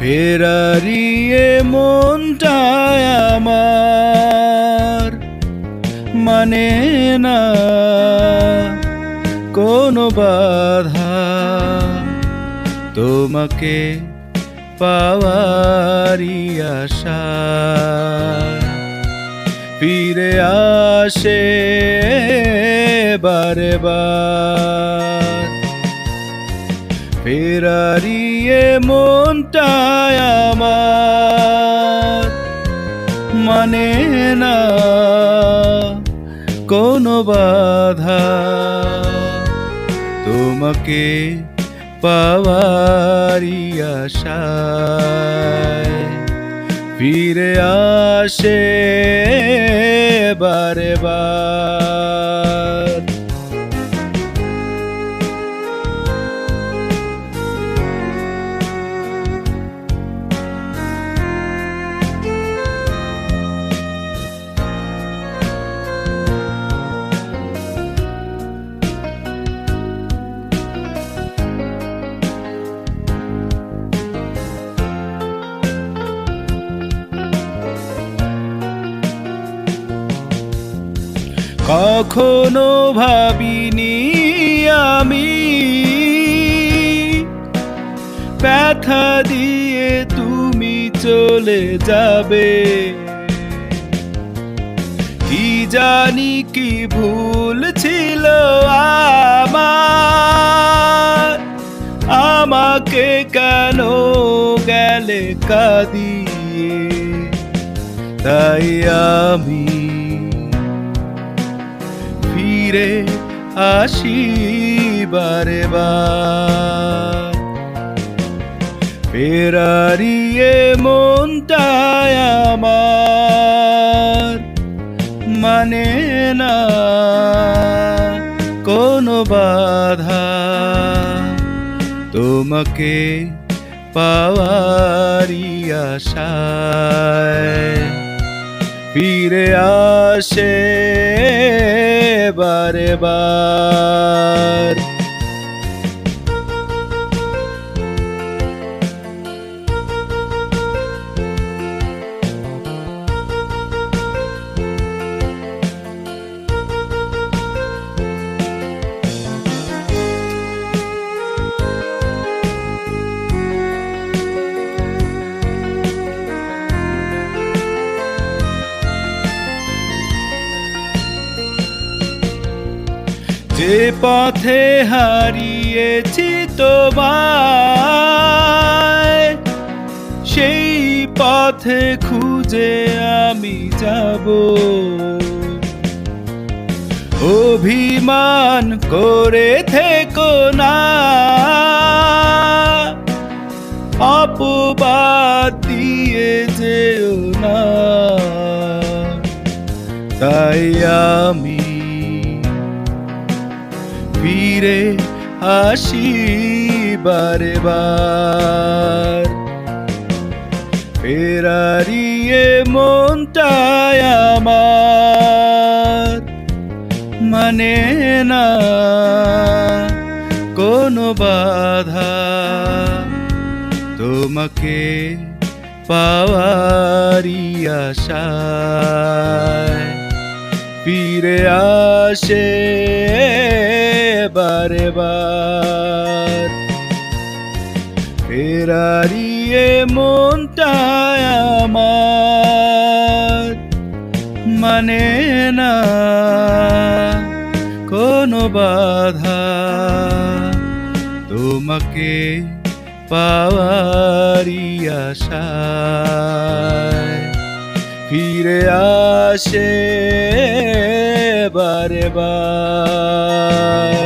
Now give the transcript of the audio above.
ফেরারিয়ে মনটায় আমার মানে না কোনো বাধা, তোমাকে পাওয়ারই আশা ফিরে আসে বারে বার। ফেরারিয়ে মনটায় আমার মানে না কোনো বাধা, তোমাকে পাওয়ারই আশায় ফিরে আসে বারে বার। কখনো ভাবিনি আমি ব্যথা দিয়ে তুমি চলে যাবে, কি জানি কি ভুল ছিল আমার, আমাকে কেন গেলে কাঁদিয়ে। তাই আমি ফিরে আসি বারে বার। ফেরারিয়ে মনটায় আমার মানে না কোনো বাধা, তোমাকে পাওয়ারই আশায় ফিরে আসে বারে বার। যে পথে হারিয়েছি তোমায়, সেই পথে খুঁজে আমি যাব। অভিমান করে থেকো না, অপবাদ দিয়ে যেও না। তাই আমি ফিরে আসি বারে বার। ফেরারিয়ে মনটায় আমার মানে না কোনো বাধা, তোমাকে পাওয়ারই আশায় ফিরে আসে বারে বার। ফেরারিয়ে মনটায় আমার মানে না কোনো বাধা, তোমাকে পাওয়ারই আশায় ফিরে আসে বারে বার।